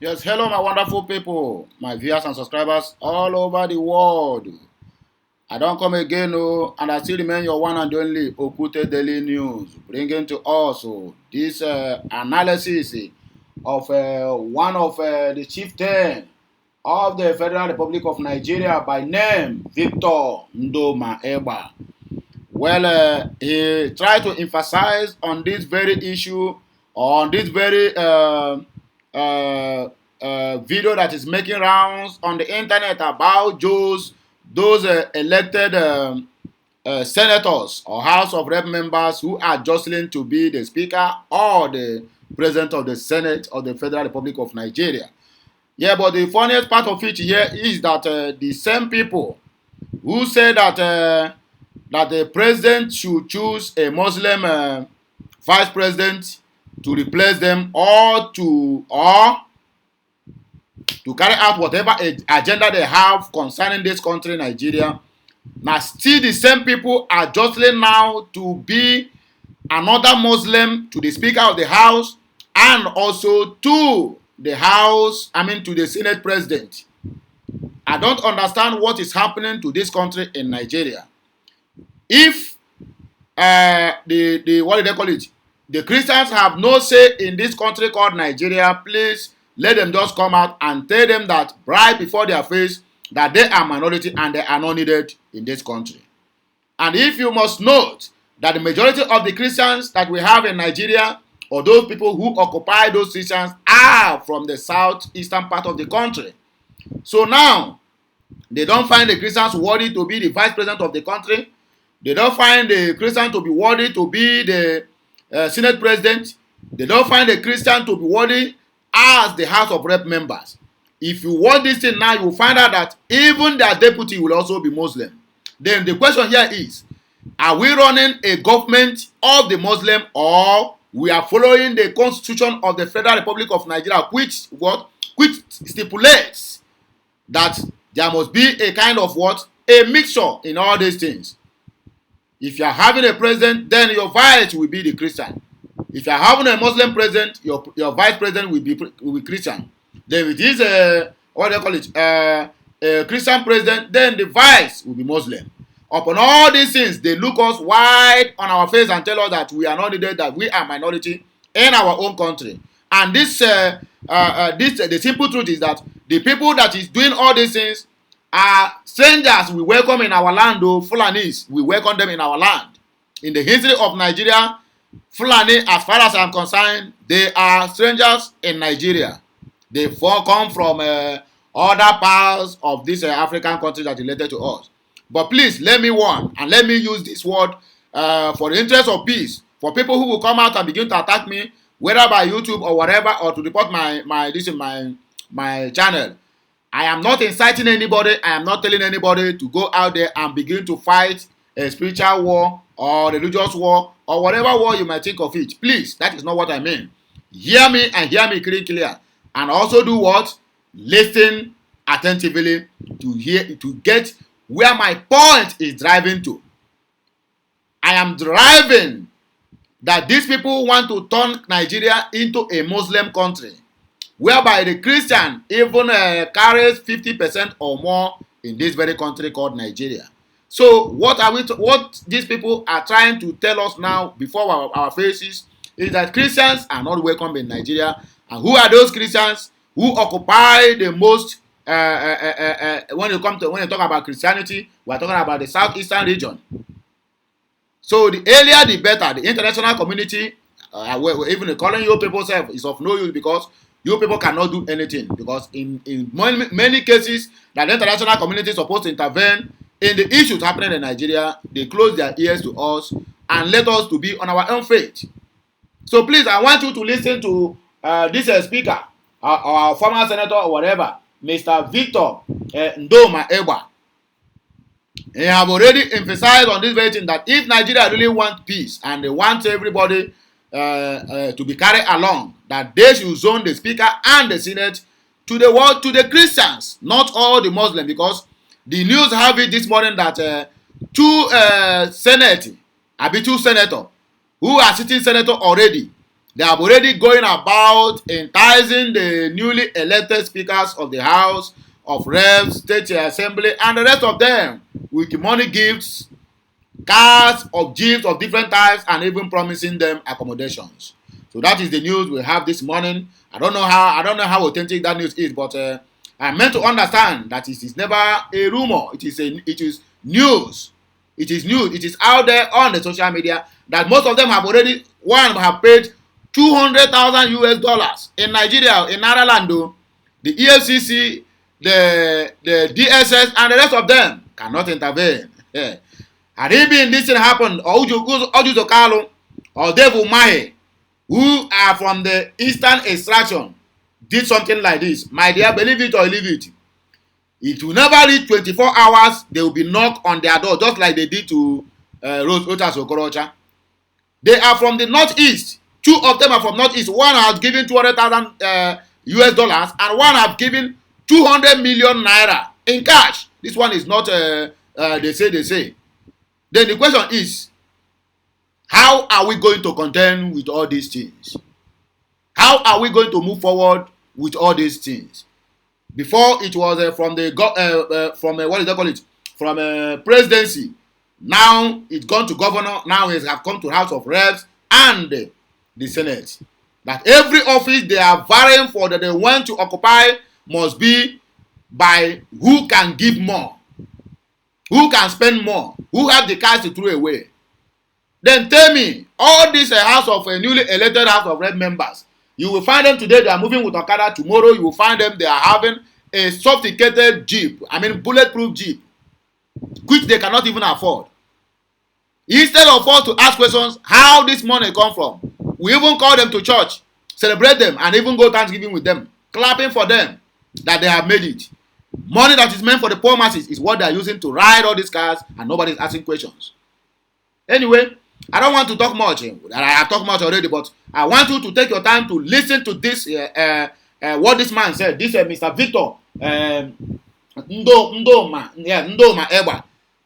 Yes, hello, my wonderful people, my viewers and subscribers all over the world. I don't come again, and I still remain your one and only Okute Daily News, bringing to us this analysis of one of the chieftain of the Federal Republic of Nigeria by name Victor Ndoma Eba. Well, he tried to emphasize on this very issue, on this very uh, video that is making rounds on the internet about those elected senators or House of Rep members who are jostling to be the Speaker or the President of the Senate of the Federal Republic of Nigeria. Yeah, but the funniest part of it here is that the same people who say that the president should choose a Muslim vice president to replace them or to carry out whatever agenda they have concerning this country, Nigeria. Now, still the same people are jostling now to be another Muslim to the Speaker of the House and also to the House, to the Senate President. I don't understand what is happening to this country in Nigeria. If what do they call it? The Christians have no say in this country called Nigeria, please let them just come out and tell them that right before their face that they are minority and they are not needed in this country. And if you must note that the majority of the Christians that we have in Nigeria, or those people who occupy those Christians, are from the southeastern part of the country. So now, they don't find the Christians worthy to be the vice president of the country. They don't find the Christian to be worthy to be the Senate president. They don't find the Christian to be worthy as the House of Rep members. If you want this thing now, you will find out that even their deputy will also be Muslim. Then the question here is, are we running a government of the Muslim, or we are following the Constitution of the Federal Republic of Nigeria, which stipulates that there must be a kind of a mixture in all these things. If you are having a president, then your vice will be the Christian. If you are having a Muslim president, your vice president will be Christian. Then it is a Christian president, then the vice will be Muslim. Upon all these things, they look us wide on our face and tell us that we are not needed, that we are minority in our own country. And the simple truth is that the people that is doing all these things are strangers we welcome in our land, though Fulanis, we welcome them in our land. In the history of Nigeria, Fulani, as far as I'm concerned, they are strangers in Nigeria. They come from other parts of this African country that related to us. But please, let me warn, and let me use this word for the interest of peace, for people who will come out and begin to attack me, whether by YouTube or whatever, or to report my channel. I am not inciting anybody. I am not telling anybody to go out there and begin to fight a spiritual war or religious war or whatever war you might think of it. Please, that is not what I mean. Hear me and hear me clear. And also do what? Listen attentively to get where my point is driving to. I am driving that these people want to turn Nigeria into a Muslim country, whereby the Christian even carries 50% or more in this very country called Nigeria. So what these people are trying to tell us now before our faces is that Christians are not welcome in Nigeria. And who are those Christians who occupy the most when you talk about Christianity, we are talking about the southeastern region. So the earlier the better. The international community, even calling you people self, is of no use, because you people cannot do anything, because in many cases that the international community is supposed to intervene in the issues happening in Nigeria, they close their ears to us and let us to be on our own faith. So please, I want you to listen to this speaker, our former senator or whatever, Mr. Victor Ndoma Eba. He have already emphasized on this very thing that if Nigeria really want peace and they want everybody to be carried along, that they should zone the Speaker and the Senate to the Christians, not all the Muslims, because the news have it this morning that two senators who are sitting senator already They have already going about enticing the newly elected speakers of the House of Reps, State Assembly, and the rest of them with money gifts, cars of jeeps of different types, and even promising them accommodations. So that is the news we have this morning. I don't know how authentic that news is, but I'm meant to understand that it is never a rumor. It is news. It is news. It is out there on the social media that most of them have already have paid $200,000 in Nigeria, in Ireland. The EFCC, the DSS, and the rest of them cannot intervene. Yeah. Had it been this thing happened, or Ojuzo Kalu, or Dave Umahi, who are from the Eastern extraction, did something like this, my dear, believe it or leave it, it will never reach 24 hours, they will be knocked on their door, just like they did to Rotas Okorocha. They are from the Northeast. 2 of them are from Northeast. One has given $200,000 US dollars, and one have given 200 million naira in cash. This one is not, they say. Then the question is, how are we going to contend with all these things? How are we going to move forward with all these things? Before it was from what do they call it? From presidency. Now it's gone to governor. Now it has come to House of Reps and the Senate. That every office they are vying for that they want to occupy must be by who can give more, who can spend more, who have the cash to throw away. Then tell me, all these House of newly elected House of Rep members, you will find them today, they are moving with Okada. Tomorrow you will find them, they are having a sophisticated jeep, bulletproof jeep, which they cannot even afford. Instead of us to ask questions, how this money come from, we even call them to church, celebrate them, and even go Thanksgiving with them, clapping for them that they have made it. Money that is meant for the poor masses is what they are using to ride all these cars, and nobody is asking questions. Anyway, I don't want to talk much. I have talked much already, but I want you to take your time to listen to this, what this man said. This Mr. Victor Ndoma Eba.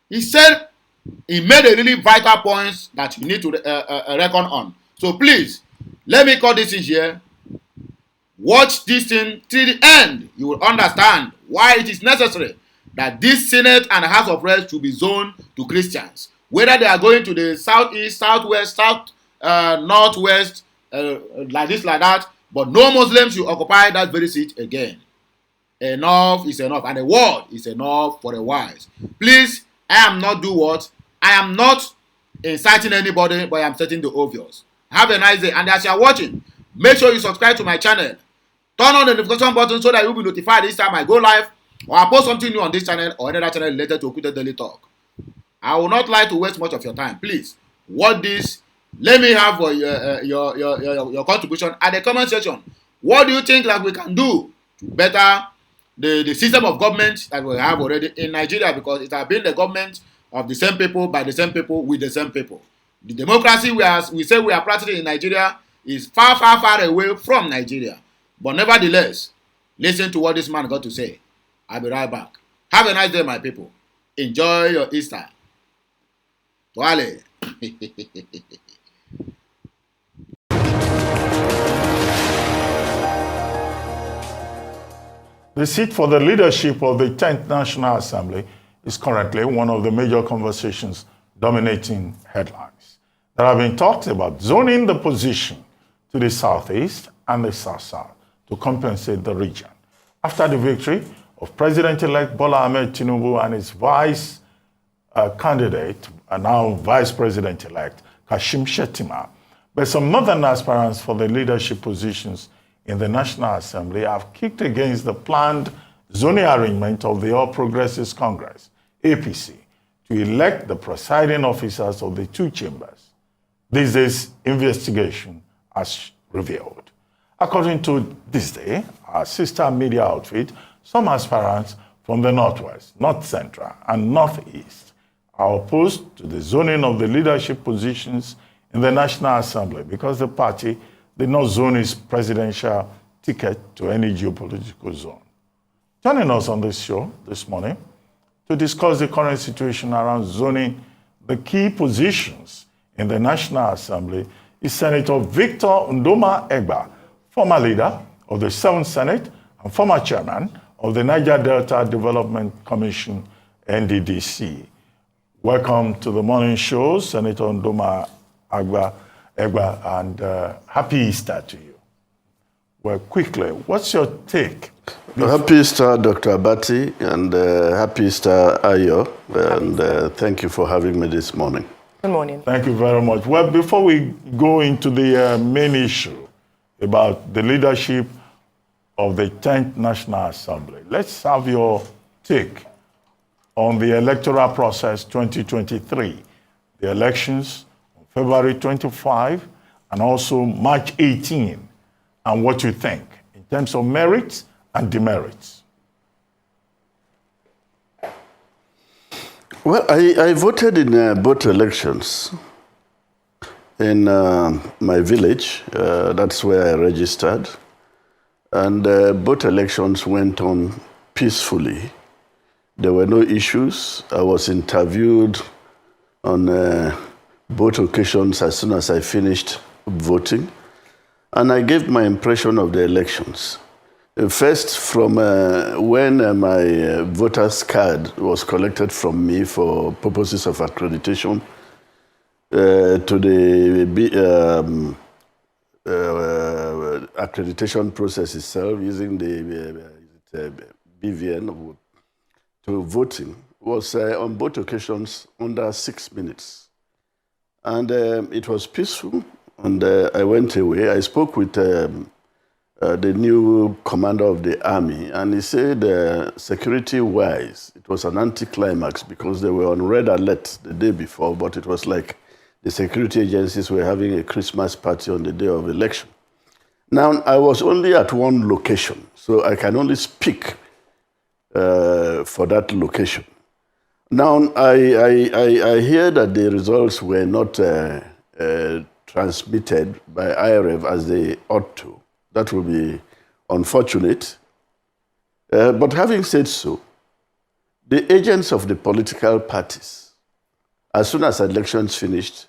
He said he made a really vital points that you need to reckon on. So please, let me call this in here. Watch this thing till the end. You will understand why it is necessary that this Senate and House of Reps should be zoned to Christians. Whether they are going to the southeast, southwest, northwest, like this, like that, but no Muslims should occupy that very seat again. Enough is enough, and a word is enough for the wise. Please, I am not do what? I am not inciting anybody, but I am stating the obvious. Have a nice day, and as you are watching, make sure you subscribe to my channel. Turn on the notification button so that you will be notified each time I go live or I post something new on this channel or another channel related to Okute Daily Talk. I will not like to waste much of your time. Please, watch this. Let me have your contribution at the comment section. What do you think that we can do to better the system of government that we have already in Nigeria? Because it has been the government of the same people, by the same people, with the same people. The democracy we say we are practicing in Nigeria is far, far, far away from Nigeria. But nevertheless, listen to what this man got to say. I'll be right back. Have a nice day, my people. Enjoy your Easter. Wale. The seat for the leadership of the 10th National Assembly is currently one of the major conversations dominating headlines. There have been talks about zoning the position to the southeast and the south-south to compensate the region. After the victory of President-elect Bola Ahmed Tinubu and his vice candidate, and now Vice President-elect Kashim Shettima, but some northern aspirants for the leadership positions in the National Assembly have kicked against the planned zoning arrangement of the All Progressives Congress, APC, to elect the presiding officers of the 2 chambers. This day's investigation has revealed. According to This Day, our sister media outfit, some aspirants from the Northwest, North Central, and Northeast are opposed to the zoning of the leadership positions in the National Assembly because the party did not zone its presidential ticket to any geopolitical zone. Joining us on this show this morning to discuss the current situation around zoning the key positions in the National Assembly is Senator Victor Ndoma Egba, former leader of the 7th Senate and former chairman of the Niger Delta Development Commission, NDDC. Welcome to the morning show, Senator Ndoma Egba, and happy Easter to you. Well, quickly, what's your take? Happy Easter, Dr. Abati, and happy Easter, Ayo, and thank you for having me this morning. Good morning. Thank you very much. Well, before we go into the main issue about the leadership of the 10th National Assembly, let's have your take on the electoral process 2023, the elections on February 25 and also March 18, and what you think in terms of merits and demerits. Well, I voted in both elections. In my village, that's where I registered. And both elections went on peacefully. There were no issues. I was interviewed on both occasions as soon as I finished voting. And I gave my impression of the elections. First, from when my voter's card was collected from me for purposes of accreditation, to the accreditation process itself, using the BVN to voting, was on both occasions under 6 minutes. And it was peaceful, and I went away. I spoke with the new commander of the army, and he said security-wise, it was an anticlimax because they were on red alert the day before, but it was like the security agencies were having a Christmas party on the day of election. Now, I was only at one location, so I can only speak for that location. Now, I hear that the results were not transmitted by IREV as they ought to. That will be unfortunate. But having said so, the agents of the political parties, as soon as elections finished,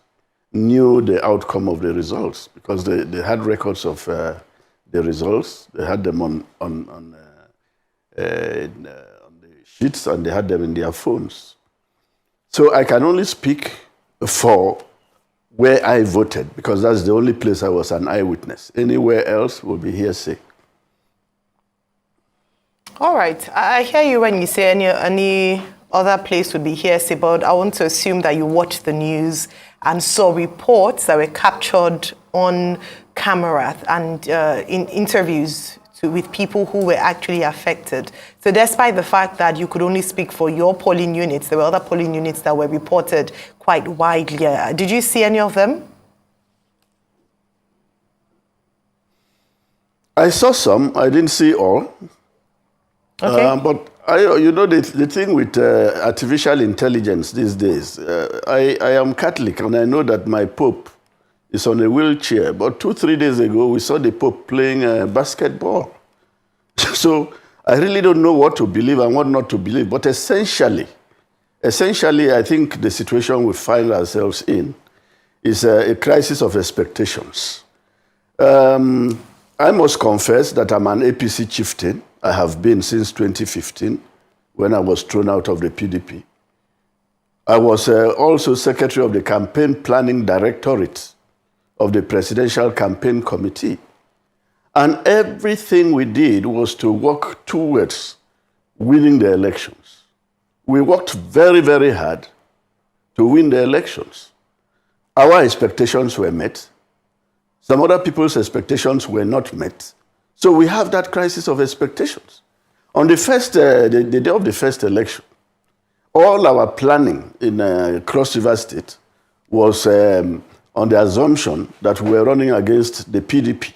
knew the outcome of the results because they had records of the results. They had them on the sheets and they had them in their phones. So I can only speak for where I voted, because that's the only place I was an eyewitness. Anywhere else will be hearsay. All right. I hear you when you say any other place would be hearsay, but I want to assume that you watched the news and saw reports that were captured on camera and in interviews with people who were actually affected. So despite the fact that you could only speak for your polling units, there were other polling units that were reported quite widely. Did you see any of them? I saw some. I didn't see all. Okay. But the thing with artificial intelligence these days, I am Catholic and I know that my Pope is on a wheelchair. But 2-3 days ago, we saw the Pope playing basketball. So I really don't know what to believe and what not to believe. But essentially, I think the situation we find ourselves in is a crisis of expectations. I must confess that I'm an APC chieftain. I have been since 2015 when I was thrown out of the PDP. I was also secretary of the Campaign Planning Directorate of the Presidential Campaign Committee. And everything we did was to work towards winning the elections. We worked very, very hard to win the elections. Our expectations were met. Some other people's expectations were not met. So we have that crisis of expectations. On the day of the first election, all our planning in Cross River State was on the assumption that we were running against the PDP.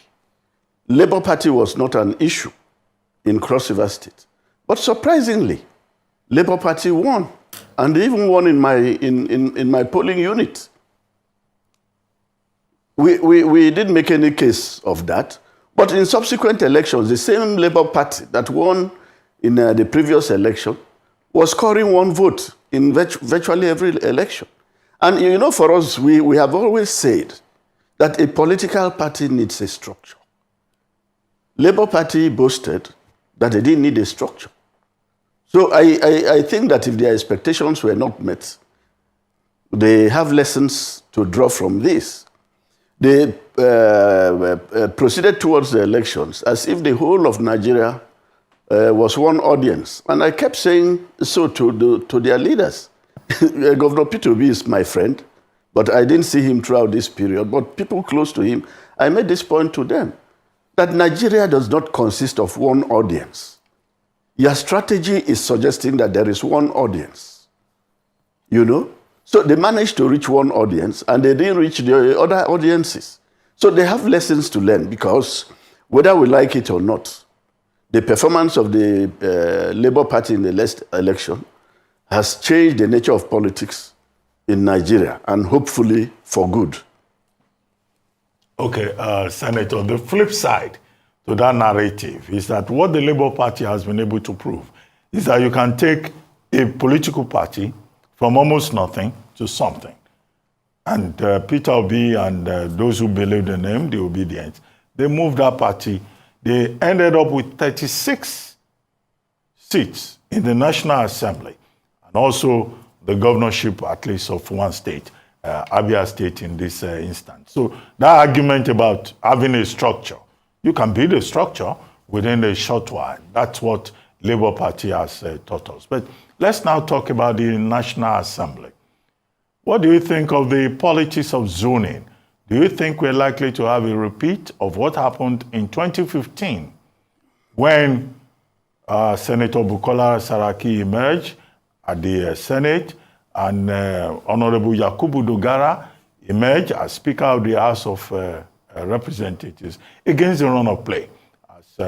Labour Party was not an issue in Cross River State. But surprisingly, Labour Party won, and they even won in my polling unit. We didn't make any case of that. But in subsequent elections, the same Labour Party that won in the previous election was scoring one vote in virtually every election. And for us, we have always said that a political party needs a structure. Labour Party boasted that they didn't need a structure. So I think that if their expectations were not met, they have lessons to draw from this. They proceeded towards the elections as if the whole of Nigeria was one audience. And I kept saying so to their leaders. Governor Peter Obi is my friend, but I didn't see him throughout this period. But people close to him, I made this point to them, that Nigeria does not consist of one audience. Your strategy is suggesting that there is one audience, you know? So they managed to reach one audience and they didn't reach the other audiences. So they have lessons to learn because whether we like it or not, the performance of the Labour Party in the last election has changed the nature of politics in Nigeria and hopefully for good. Okay, Senator, the flip side to that narrative is that what the Labour Party has been able to prove is that you can take a political party from almost nothing to something. And Peter Obi and those who believe in him, the obedient, they moved that party. They ended up with 36 seats in the National Assembly and also the governorship, at least of one state, Abia State in this instance. So that argument about having a structure, you can build a structure within a short while. That's what Labour Party has taught us. But let's now talk about the National Assembly. What do you think of the politics of zoning? Do you think we're likely to have a repeat of what happened in 2015 when Senator Bukola Saraki emerged at the Senate and Honorable Yakubu Dogara emerged as Speaker of the House of Representatives against the run of play, as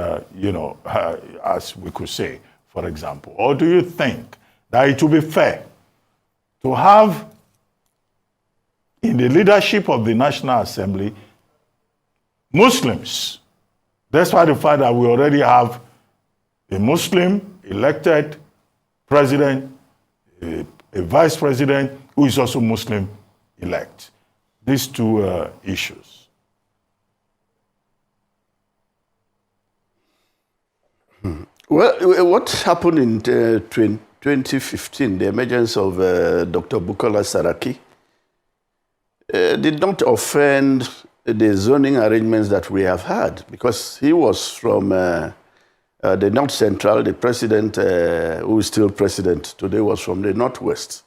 as we could say, for example? Or do you think that it will be fair to have in the leadership of the National Assembly Muslims, despite the fact that we already have a Muslim elected president, a vice president who is also Muslim elect? These two issues. Well, what happened in 2015, the emergence of Dr. Bukola Saraki, did not offend the zoning arrangements that we have had, because he was from the North Central. The president, who is still president today, was from the Northwest.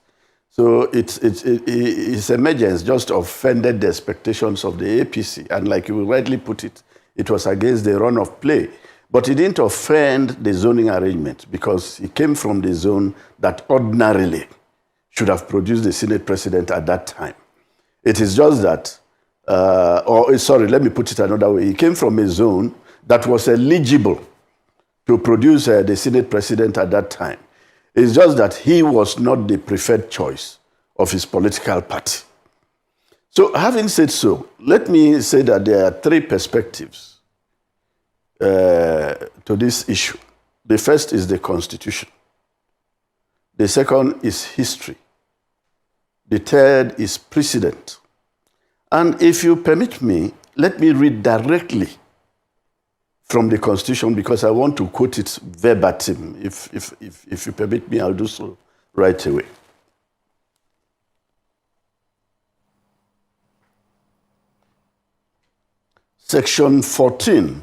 So his emergence just offended the expectations of the APC. And like you rightly put it, it was against the run of play. But it didn't offend the zoning arrangement because he came from the zone that ordinarily should have produced the Senate president at that time. It is just that, let me put it another way. He came from a zone that was eligible to produce the Senate president at that time. It's just that he was not the preferred choice of his political party. So having said so, let me say that there are three perspectives to this issue. The first is the Constitution. The second is history. The third is precedent. And if you permit me, let me read directly from the Constitution because I want to quote it verbatim. If you permit me, I'll do so right away. Section 14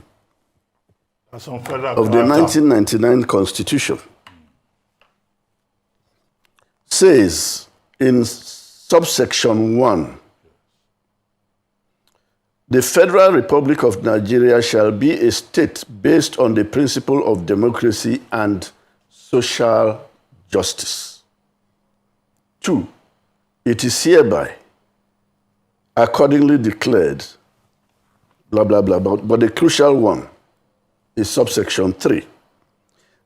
of the 1999 Constitution says in subsection 1, the Federal Republic of Nigeria shall be a state based on the principle of democracy and social justice. 2, it is hereby accordingly declared, blah, blah, blah, but the crucial one is subsection 3.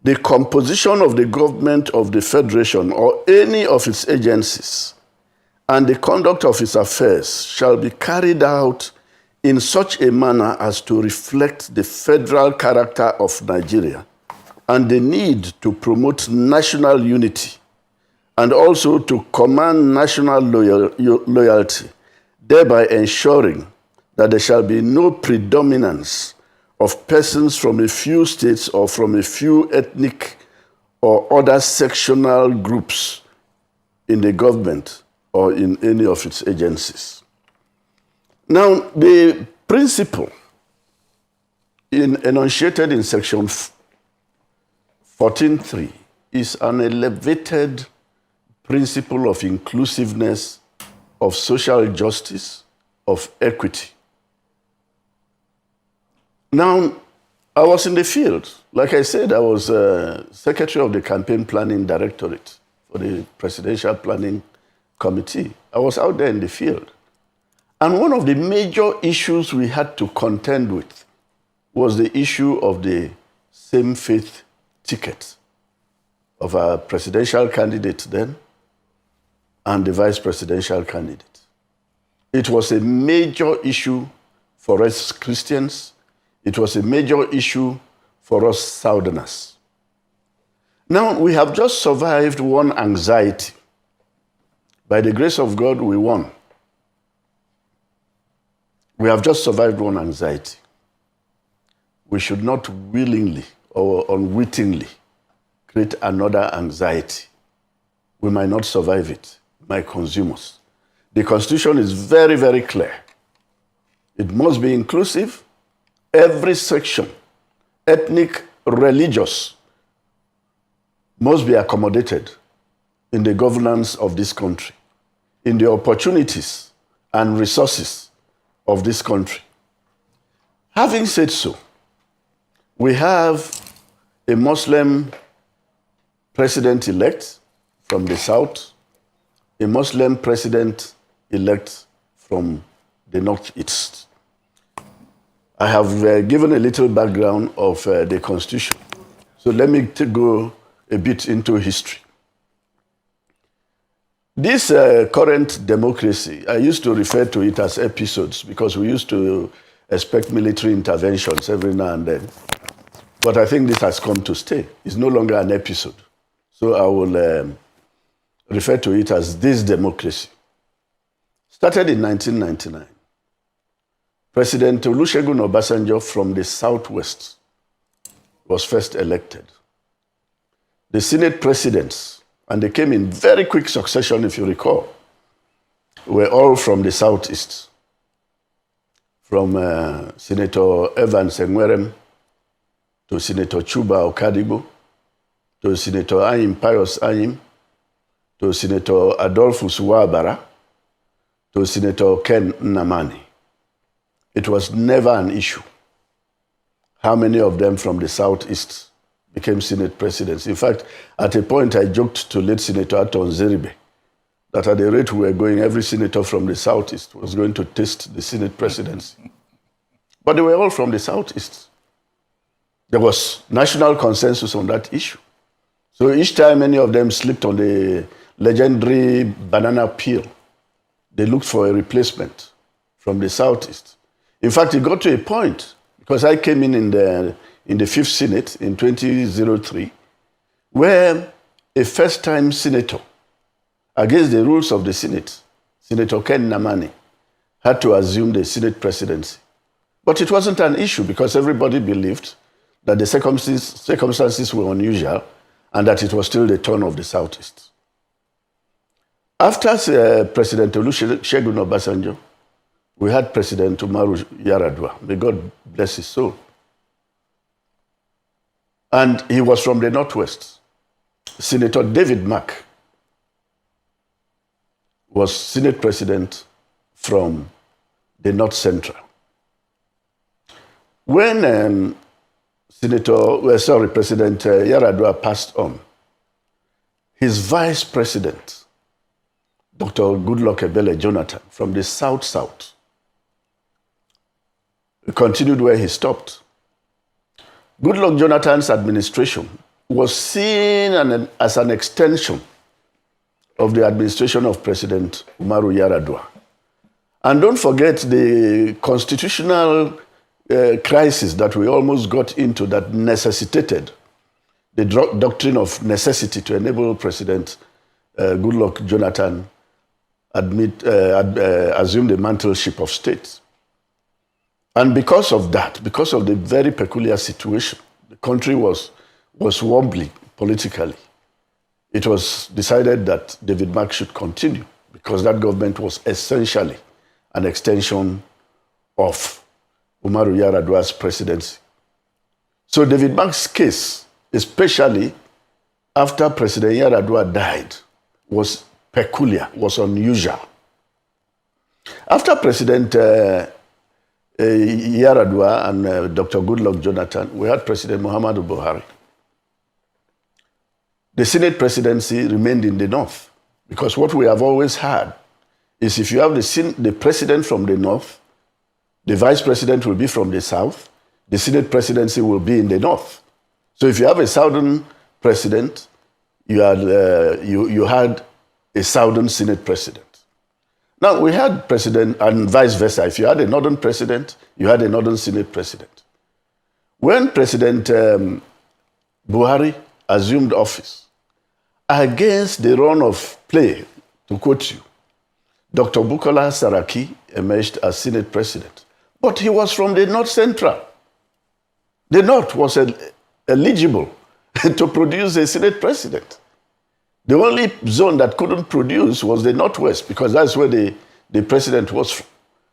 The composition of the government of the Federation or any of its agencies and the conduct of its affairs shall be carried out in such a manner as to reflect the federal character of Nigeria and the need to promote national unity and also to command national loyalty, thereby ensuring that there shall be no predominance of persons from a few states or from a few ethnic or other sectional groups in the government or in any of its agencies. Now, the principle enunciated in section 14.3 is an elevated principle of inclusiveness, of social justice, of equity. Now, I was in the field. Like I said, I was secretary of the Campaign Planning Directorate for the Presidential Planning Committee. I was out there in the field. And one of the major issues we had to contend with was the issue of the same-faith ticket of our presidential candidate then and the vice presidential candidate. It was a major issue for us Christians. It was a major issue for us Southerners. Now, we have just survived one anxiety. By the grace of God, we won. We have just survived one anxiety. We should not willingly or unwittingly create another anxiety. We might not survive it. It might consume us. The Constitution is very, very clear. It must be inclusive. Every section, ethnic, religious, must be accommodated in the governance of this country, in the opportunities and resources of this country. Having said so, we have a Muslim president-elect from the south, a Muslim president-elect from the northeast. I have given a little background of the Constitution. So let me go a bit into history. This current democracy, I used to refer to it as episodes because we used to expect military interventions every now and then. But I think this has come to stay. It's no longer an episode. So I will refer to it as this democracy. Started in 1999. President Olusegun Obasanjo from the southwest was first elected. The Senate presidents, and they came in very quick succession, if you recall, were all from the southeast. From Senator Evans Enwerem to Senator Chuba Okadigbo, to Senator Anyim Pius Anyim, to Senator Adolphus Wabara, to Senator Ken Nnamani. It was never an issue how many of them from the southeast became Senate presidents. In fact, at a point I joked to late Senator Aton Zeribe that at the rate we were going, every senator from the southeast was going to taste the Senate presidency. But they were all from the southeast. There was national consensus on that issue. So each time any of them slipped on the legendary banana peel, they looked for a replacement from the southeast. In fact, it got to a point, because I came in the 5th Senate in 2003, where a first-time senator, against the rules of the Senate, Senator Ken Nnamani, had to assume the Senate presidency. But it wasn't an issue because everybody believed that the circumstances were unusual and that it was still the turn of the Southeast. After President Olusegun Obasanjo, we had President Umaru Yar'Adua. May God bless his soul. And he was from the Northwest. Senator David Mack was Senate President from the North Central. When President Yar'Adua passed on, his Vice President, Dr. Goodluck Ebele Jonathan, from the South, continued where he stopped. Goodluck Jonathan's administration was seen as an extension of the administration of President Umaru Yar'Adua. And don't forget the constitutional crisis that we almost got into that necessitated the doctrine of necessity to enable President Goodluck Jonathan assume the mantleship of state. And because of that, because of the very peculiar situation, the country was wobbly politically. It was decided that David Mark should continue because that government was essentially an extension of Umaru Yar'Adua's presidency. So David Mark's case, especially after President Yar'Adua died, was peculiar, was unusual. After President Yar'Adua and Dr. Goodluck Jonathan, we had President Muhammadu Buhari. The Senate presidency remained in the north because what we have always had is if you have the president from the north, the vice president will be from the south, the Senate presidency will be in the north. So if you have a southern president, you had a southern Senate president. Now, we had president and vice versa. If you had a northern president, you had a northern Senate president. When President Buhari assumed office, against the run of play, to quote you, Dr. Bukola Saraki emerged as Senate president. But he was from the North Central. The North was eligible to produce a Senate president. The only zone that couldn't produce was the Northwest, because that's where the president was from.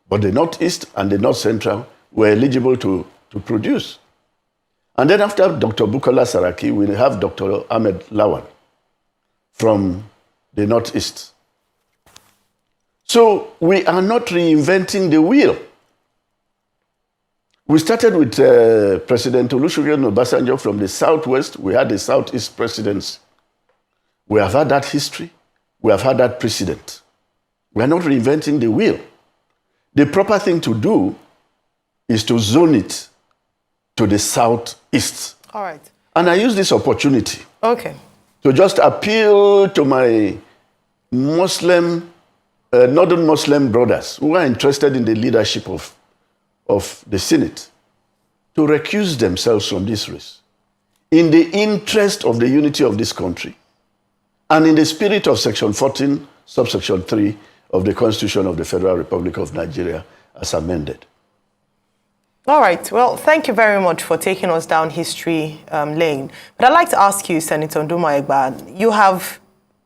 But the Northeast and the North Central were eligible to produce. And then after Dr. Bukola Saraki, we have Dr. Ahmed Lawan from the Northeast. So we are not reinventing the wheel. We started with President Olusegun Obasanjo from the Southwest. We had the Southeast presidency. We have had that history. We have had that precedent. We are not reinventing the wheel. The proper thing to do is to zone it to the Southeast. All right. And I use this opportunity Okay. to just appeal to my Muslim, Northern Muslim brothers who are interested in the leadership of the Senate to recuse themselves from this race in the interest of the unity of this country and in the spirit of Section 14, subsection 3 of the Constitution of the Federal Republic of Nigeria as amended. All right. Well, thank you very much for taking us down history lane. But I'd like to ask you, Senator Nduma Egba, you have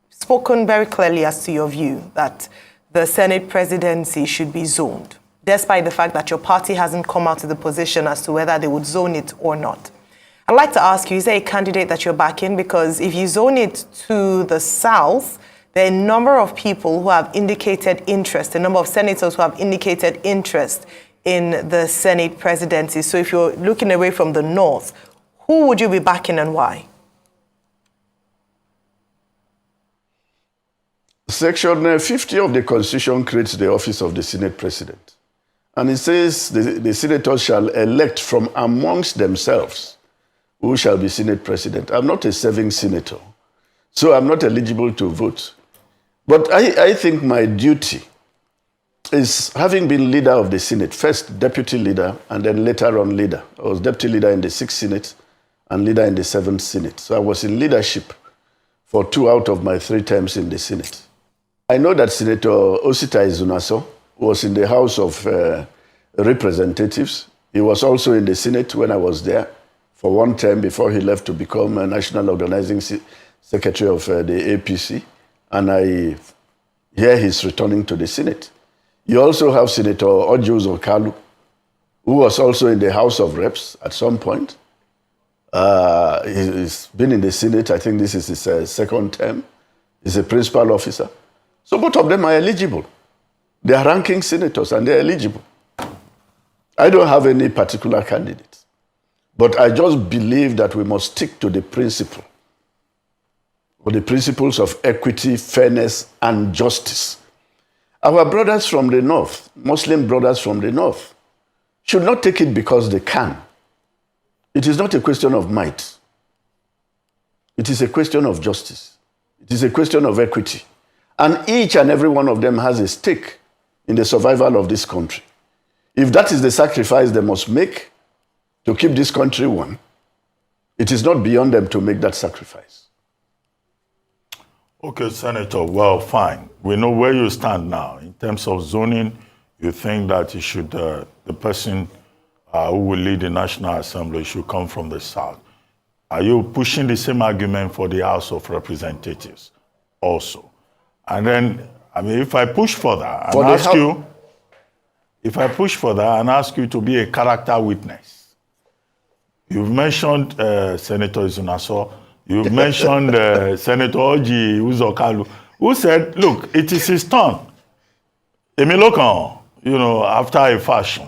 spoken very clearly as to your view that the Senate presidency should be zoned, despite the fact that your party hasn't come out to the position as to whether they would zone it or not. I'd like to ask you, is there a candidate that you're backing? Because if you zone it to the south, there are a number of people who have indicated interest, a number of senators who have indicated interest in the Senate presidency. So if you're looking away from the north, who would you be backing and why? Section 50 of the Constitution creates the office of the Senate President. And it says the senators shall elect from amongst themselves who shall be Senate President. I'm not a serving senator, so I'm not eligible to vote. But I think my duty is, having been leader of the Senate, first deputy leader and then later on leader. I was deputy leader in the 6th Senate and leader in the 7th Senate. So I was in leadership for 2 out of my 3 terms in the Senate. I know that Senator Osita Izunaso was in the House of Representatives. He was also in the Senate when I was there for 1 term before he left to become a National Organizing Secretary of the APC. And I hear he's returning to the Senate. You also have Senator Ojo Zokalu, who was also in the House of Reps at some point. He's been in the Senate. I think this is his 2nd term. He's a principal officer. So both of them are eligible. They are ranking senators and they're eligible. I don't have any particular candidate. But I just believe that we must stick to the principle, or the principles of equity, fairness, and justice. Our brothers from the north, Muslim brothers from the north, should not take it because they can. It is not a question of might. It is a question of justice. It is a question of equity. And each and every one of them has a stake in the survival of this country. If that is the sacrifice they must make to keep this country one, it is not beyond them to make that sacrifice. Okay, Senator, well, fine. We know where you stand now. In terms of zoning, you think that you should, the person who will lead the National Assembly should come from the South. Are you pushing the same argument for the House of Representatives also? And then, I mean, if I push further and ask you, to be a character witness, you've mentioned Senator Izunaso, you've mentioned Senator Oji Uzokalu, who said, look, it is his turn. Emilokan, after a fashion,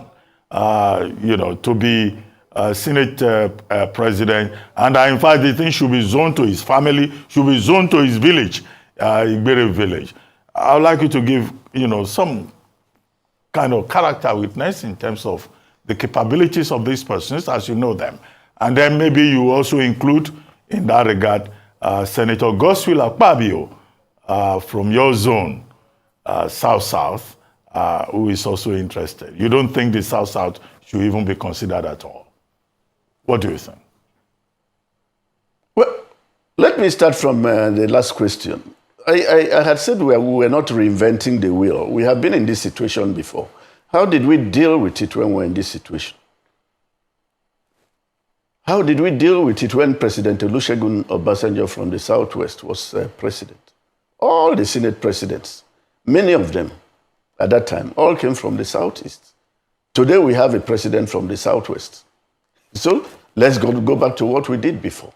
to be Senate president, and in fact, the thing should be zoned to his family, should be zoned to his village, Igbere village. I would like you to give, some kind of character witness in terms of the capabilities of these persons as you know them. And then maybe you also include, in that regard, Senator Godswill Akpabio from your zone, South-South, who is also interested. You don't think the South-South should even be considered at all? What do you think? Well, let me start from the last question. I had said we were not reinventing the wheel. We have been in this situation before. How did we deal with it when we were in this situation? How did we deal with it when President Olusegun Obasanjo from the Southwest was president? All the Senate presidents, many of them at that time, all came from the Southeast. Today we have a president from the Southwest. So let's go back to what we did before.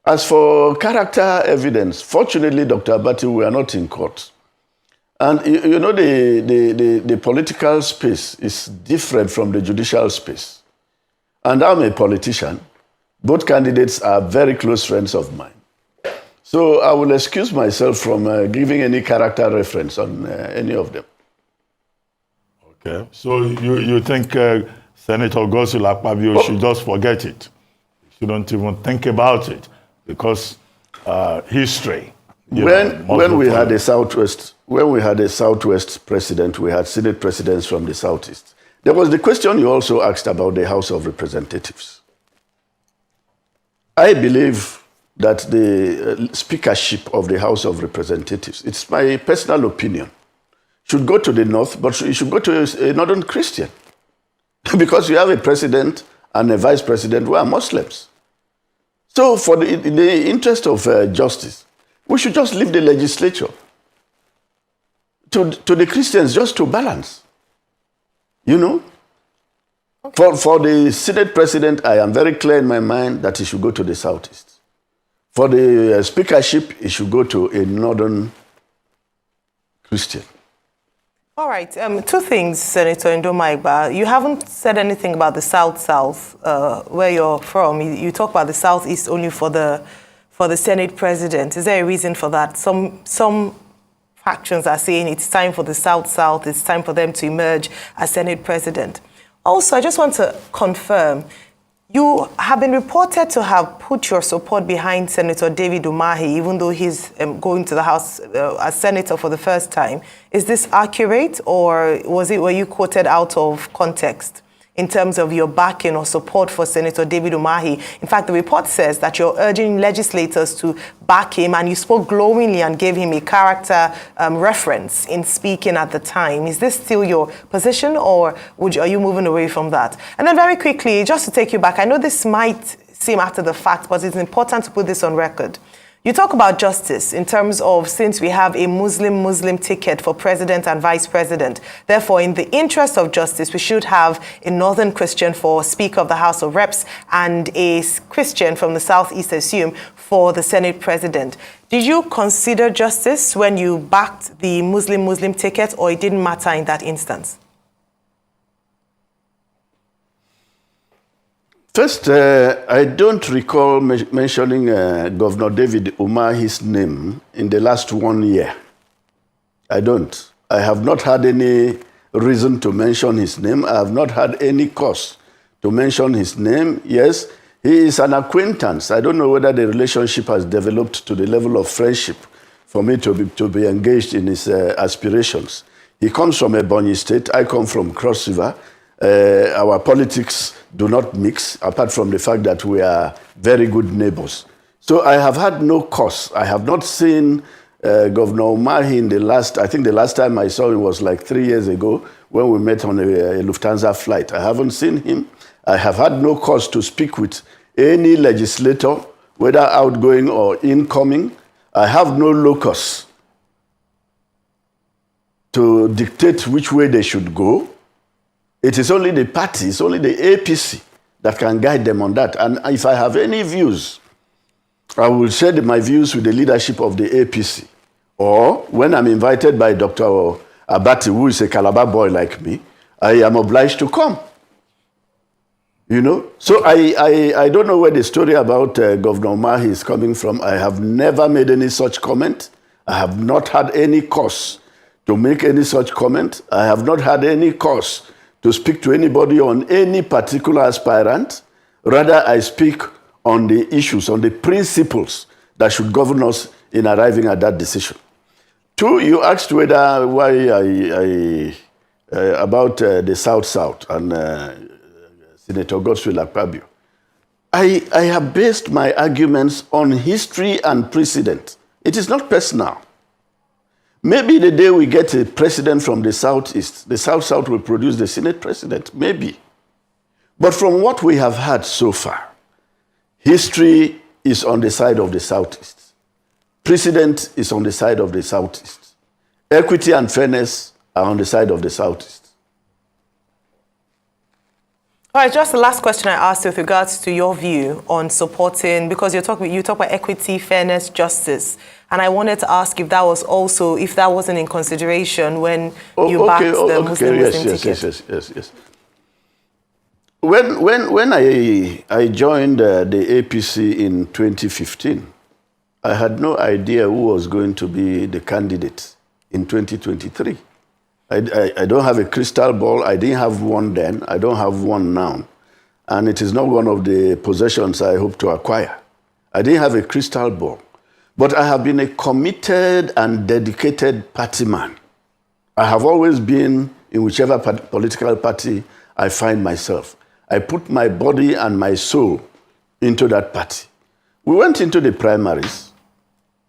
As for character evidence, fortunately, Dr. Abati, we are not in court. And the political space is different from the judicial space. And I'm a politician. Both candidates are very close friends of mine. So I will excuse myself from giving any character reference on any of them. Okay. So you think Senator Godswill Akpabio should just forget it? You don't even think about it because history. When we had a Southwest president, we had Senate presidents from the Southeast. There was the question you also asked about the House of Representatives. I believe that the speakership of the House of Representatives, it's my personal opinion, should go to the North, but it should go to a Northern Christian. Because you have a president and a vice president who are Muslims. So in the interest of justice, we should just leave the legislature to the Christians just to balance. Okay. For the Senate president, I am very clear in my mind that he should go to the Southeast. For the speakership, he should go to a Northern Christian. All right. Two things, Senator Ndoma Egba. You haven't said anything about the South-South, where you're from. You talk about the Southeast only for the Senate president. Is there a reason for that? Some factions are saying it's time for the South-South, it's time for them to emerge as Senate president. Also, I just want to confirm, you have been reported to have put your support behind Senator David Umahi, even though he's going to the House as senator for the first time. Is this accurate, or were you quoted out of context in terms of your backing or support for Senator David Umahi? In fact, the report says that you're urging legislators to back him, and you spoke glowingly and gave him a character reference in speaking at the time. Is this still your position, or are you moving away from that? And then very quickly, just to take you back, I know this might seem after the fact, but it's important to put this on record. You talk about justice in terms of, since we have a Muslim ticket for president and vice president, therefore, in the interest of justice, we should have a Northern Christian for Speaker of the House of Reps and a Christian from the Southeast, I assume, for the Senate president. Did you consider justice when you backed the Muslim ticket, or it didn't matter in that instance? First, I don't recall mentioning Governor David Umahi's name in the last 1 year. I don't. I have not had any reason to mention his name. I have not had any cause to mention his name. Yes, he is an acquaintance. I don't know whether the relationship has developed to the level of friendship for me to be engaged in his aspirations. He comes from Ebonyi State. I come from Cross River. Our politics do not mix, apart from the fact that we are very good neighbors. So I have had no cause. I have not seen Governor Umahi in I think the last time I saw him was like 3 years ago when we met on a Lufthansa flight. I haven't seen him. I have had no cause to speak with any legislator, whether outgoing or incoming. I have no locus to dictate which way they should go. It is only the party, it's only the APC that can guide them on that. And if I have any views, I will share my views with the leadership of the APC. Or when I'm invited by Dr. Abati, who is a Calabar boy like me, I am obliged to come. You know? So I don't know where the story about Governor Umahi is coming from. I have never made any such comment. I have not had any cause to make any such comment. I have not had any cause to speak to anybody on any particular aspirant. Rather, I speak on the issues, on the principles that should govern us in arriving at that decision. Two, you asked whether about the South and Senator Godswill Akpabio. I have based my arguments on history and precedent. It is not personal. Maybe the day we get a president from the Southeast, the South will produce the Senate president, maybe. But from what we have had so far, history is on the side of the Southeast. Precedent is on the side of the Southeast. Equity and fairness are on the side of the Southeast. All right, just the last question I asked with regards to your view on supporting, because you talk about equity, fairness, justice, and I wanted to ask if that wasn't in consideration when you backed the Muslim ticket. Yes. When I joined the APC in 2015, I had no idea who was going to be the candidate in 2023. I don't have a crystal ball. I didn't have one then. I don't have one now. And it is not one of the possessions I hope to acquire. I didn't have a crystal ball. But I have been a committed and dedicated party man. I have always been in whichever political party I find myself. I put my body and my soul into that party. We went into the primaries.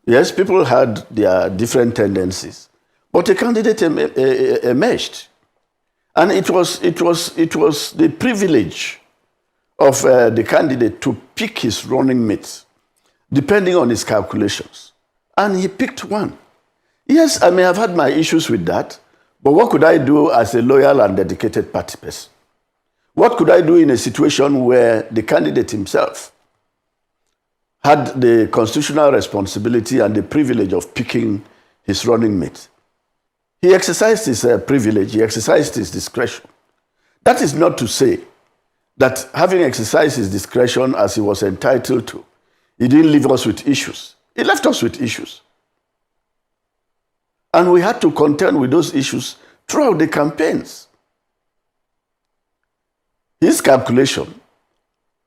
Yes, people had their different tendencies. But a candidate emerged. And it was the privilege of the candidate to pick his running mate, depending on his calculations. And he picked one. Yes, I may have had my issues with that, but what could I do as a loyal and dedicated party person? What could I do in a situation where the candidate himself had the constitutional responsibility and the privilege of picking his running mate? He exercised his privilege, he exercised his discretion. That is not to say that having exercised his discretion as he was entitled to, he didn't leave us with issues. He left us with issues. And we had to contend with those issues throughout the campaigns. His calculation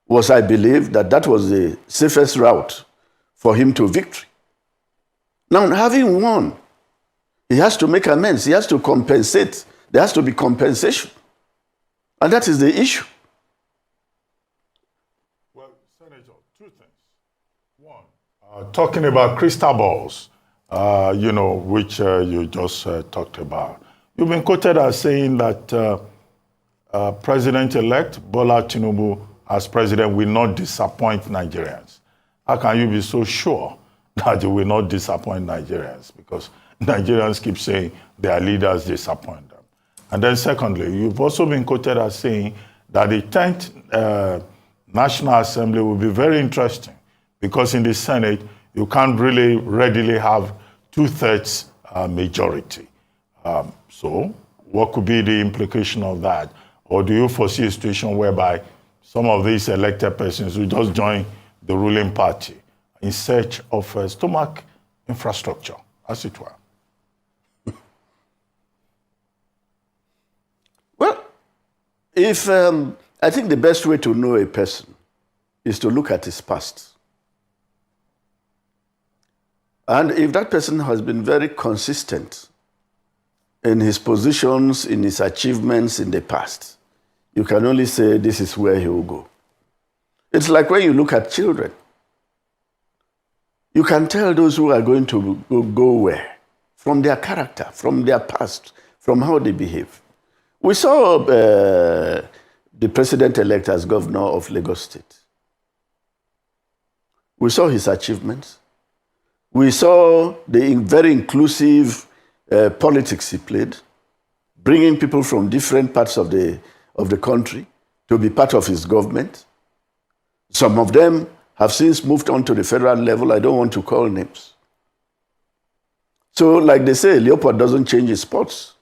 was, I believe, that was the safest route for him to victory. Now, having won, he has to make amends. He has to compensate. There has to be compensation. And that is the issue. Well, Senator, two things. One, talking about crystal balls, which you just talked about. You've been quoted as saying that President-elect Bola Tinubu as president will not disappoint Nigerians. How can you be so sure that you will not disappoint Nigerians? Because Nigerians keep saying their leaders disappoint them. And then secondly, you've also been quoted as saying that the 10th National Assembly will be very interesting because in the Senate, you can't really readily have 2/3 majority. So what could be the implication of that? Or do you foresee a situation whereby some of these elected persons will just join the ruling party in search of stomach infrastructure, as it were? Well, I think the best way to know a person is to look at his past. And if that person has been very consistent in his positions, in his achievements in the past, you can only say this is where he will go. It's like when you look at children. You can tell those who are going to go where, from their character, from their past, from how they behave. We saw the president-elect as governor of Lagos State. We saw his achievements. We saw the very inclusive politics he played, bringing people from different parts of the country to be part of his government. Some of them have since moved on to the federal level. I don't want to call names. So, like they say, Leopold doesn't change his spots.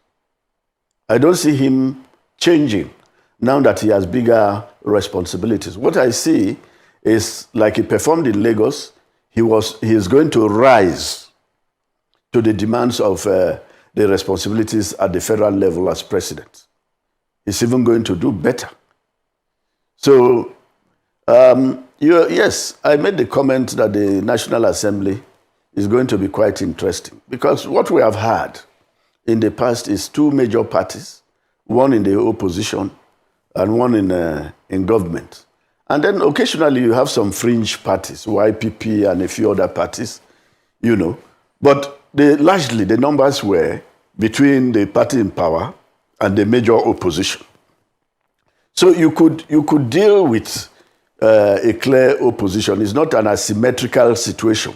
I don't see him changing now that he has bigger responsibilities. What I see is, like he performed in Lagos, he is going to rise to the demands of the responsibilities at the federal level as president. He's even going to do better. So, yes, I made the comment that the National Assembly is going to be quite interesting, because what we have had in the past is two major parties, one in the opposition and one in government. And then occasionally you have some fringe parties, YPP and a few other parties, you know. But largely the numbers were between the party in power and the major opposition. So you could deal with a clear opposition. It's not an asymmetrical situation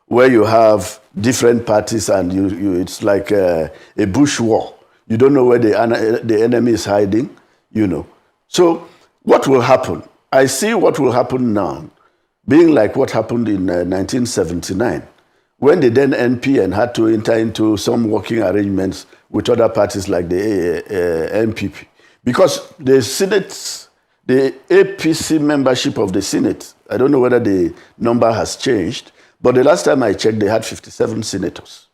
where you have different parties and it's like a bush war. You don't know where the enemy is hiding, you know. So what will happen? I see what will happen now being like what happened in 1979, when the then NPN had to enter into some working arrangements with other parties like the NPP. Because the Senate, the APC membership of the Senate, I don't know whether the number has changed, but the last time I checked, they had 57 senators.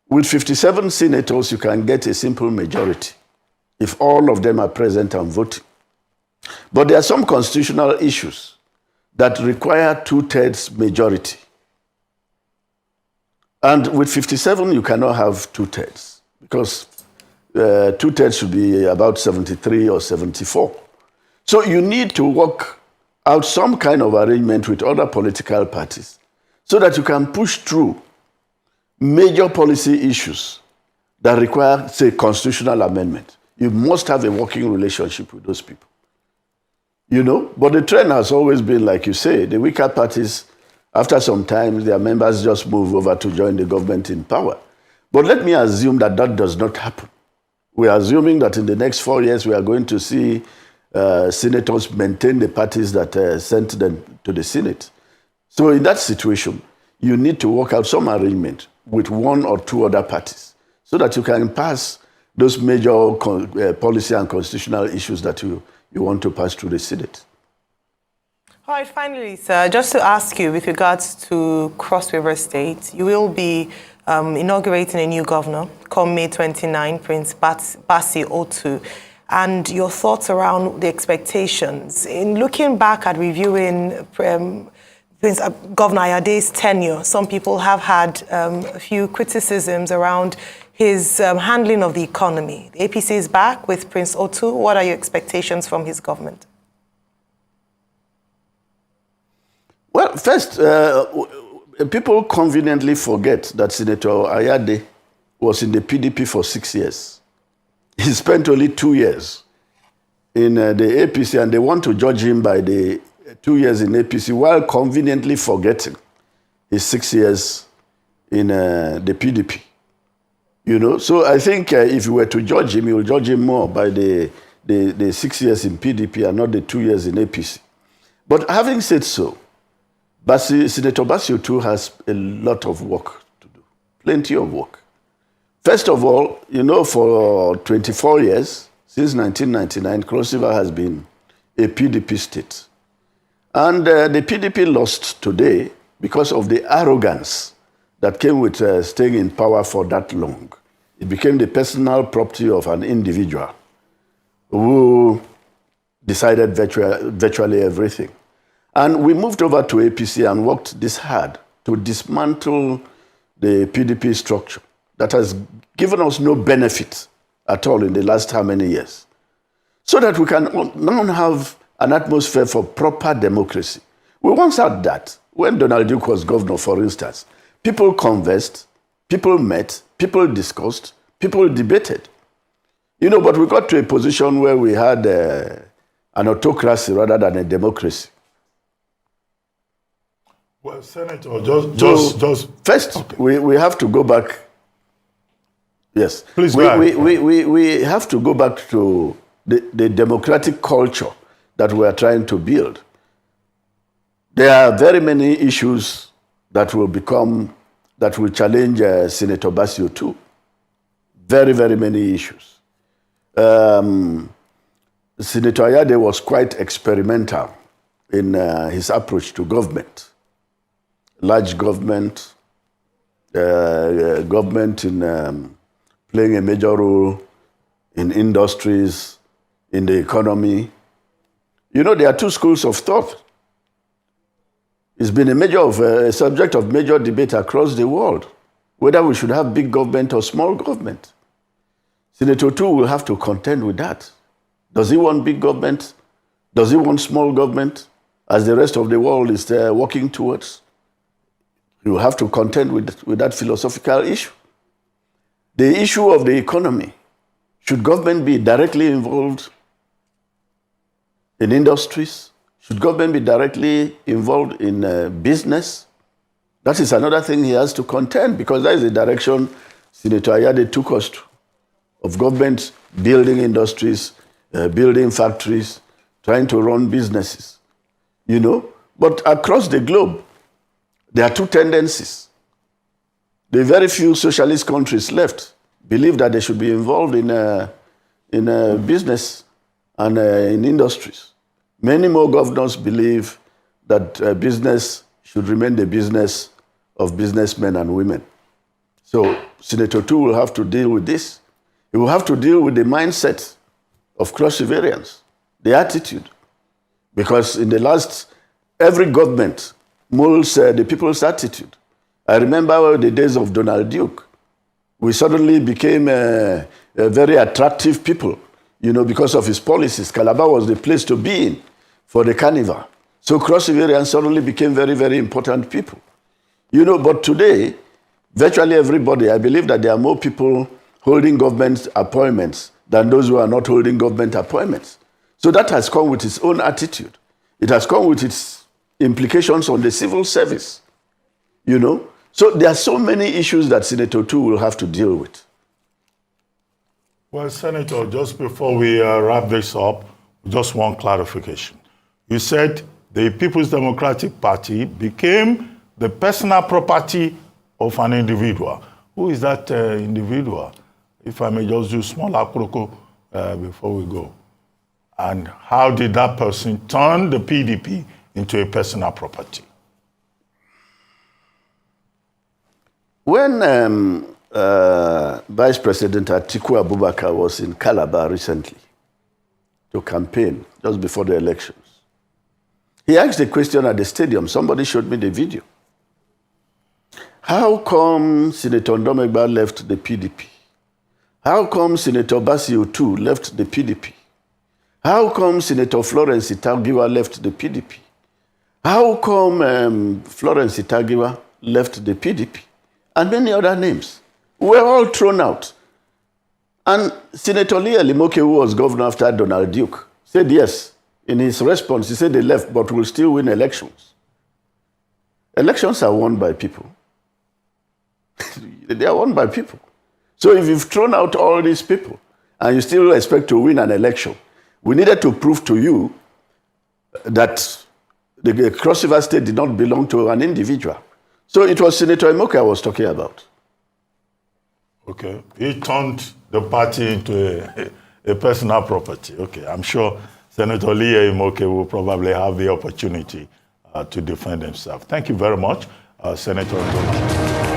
With 57 senators, you can get a simple majority if all of them are present and voting. But there are some constitutional issues that require 2/3 majority. And with 57, you cannot have 2/3, because 2/3 should be about 73 or 74. So you need to work out some kind of arrangement with other political parties so that you can push through major policy issues that require, say, constitutional amendment. You must have a working relationship with those people. You know, but the trend has always been, like you say, the weaker parties, after some time, their members just move over to join the government in power. But let me assume that that does not happen. We are assuming that in the next 4 years, we are going to see senators maintain the parties that sent them to the Senate. So in that situation, you need to work out some arrangement with one or two other parties so that you can pass those major policy and constitutional issues that you want to pass through the Senate. All right, finally, sir, just to ask you with regards to Cross River State, you will be inaugurating a new governor come May 29, Prince Bassey Otu, and your thoughts around the expectations. In looking back at reviewing Governor Ayade's tenure, some people have had a few criticisms around his handling of the economy. The APC is back with Prince Otu. What are your expectations from his government? Well, first, people conveniently forget that Senator Ayade was in the PDP for 6 years. He spent only 2 years in the APC, and they want to judge him by the 2 years in APC while conveniently forgetting his 6 years in the PDP. You know, so I think if you were to judge him, you will judge him more by the 6 years in PDP and not the 2 years in APC. But having said so, Senator Bassey Otu has a lot of work to do, plenty of work. First of all, you know, for 24 years, since 1999, Cross River has been a PDP state. And the PDP lost today because of the arrogance that came with staying in power for that long. It became the personal property of an individual who decided virtually everything. And we moved over to APC and worked this hard to dismantle the PDP structure that has given us no benefit at all in the last how many years, so that we can now have an atmosphere for proper democracy. We once had that. When Donald Duke was governor, for instance, people conversed, people met, people discussed, people debated. You know, but we got to a position where we had an autocracy rather than a democracy. Well, Senator, just first, okay. we have to go back. Yes, please. We have to go back to the democratic culture that we are trying to build. There are very many issues that will challenge Senator Basio too. Very, very many issues. Senator Ayade was quite experimental in his approach to government. Large government, government in playing a major role in industries, in the economy. You know, there are two schools of thought. It's been a subject of major debate across the world, whether we should have big government or small government. Senator Tu will have to contend with that. Does he want big government? Does he want small government, as the rest of the world is working towards? He will have to contend with that philosophical issue. The issue of the economy. Should government be directly involved in industries? Should government be directly involved in business? That is another thing he has to contend, because that is the direction Senator Ayade took us to, of government building industries, building factories, trying to run businesses, you know. But across the globe, there are two tendencies. The very few socialist countries left believe that they should be involved in business and in industries. Many more governors believe that business should remain the business of businessmen and women. So Senator Tu will have to deal with this. He will have to deal with the mindset of cross-variance, the attitude. Because in the last, every government molds the people's attitude. I remember the days of Donald Duke. We suddenly became a very attractive people, you know, because of his policies. Calabar was the place to be in for the carnival. So cross-variance suddenly became very, very important people. You know, but today, virtually everybody, I believe that there are more people holding government appointments than those who are not holding government appointments. So that has come with its own attitude. It has come with its implications on the civil service, you know. So there are so many issues that Senator Tu will have to deal with. Well, Senator, just before we wrap this up, just one clarification. You said the People's Democratic Party became the personal property of an individual. Who is that individual? If I may just do small aproko before we go. And how did that person turn the PDP into a personal property? When Vice President Atiku Abubakar was in Calabar recently to campaign just before the elections, he asked a question at the stadium. Somebody showed me the video. How come Senator Ndomegba left the PDP? How come Senator Basio too left the PDP? How come Senator Florence Itagiwa left the PDP? How come Florence Itagiwa left the PDP? And many other names were all thrown out. And Senator Lee Elimoke, who was governor after Donald Duke, said yes. In his response, he said they left, but will still win elections. Elections are won by people. They are won by people. So if you've thrown out all these people and you still expect to win an election, we needed to prove to you that the Cross River State did not belong to an individual. So it was Senator Imoke I was talking about. Okay. He turned the party into a personal property. Okay. I'm sure Senator Lee Imoke will probably have the opportunity to defend himself. Thank you very much, Senator Donald.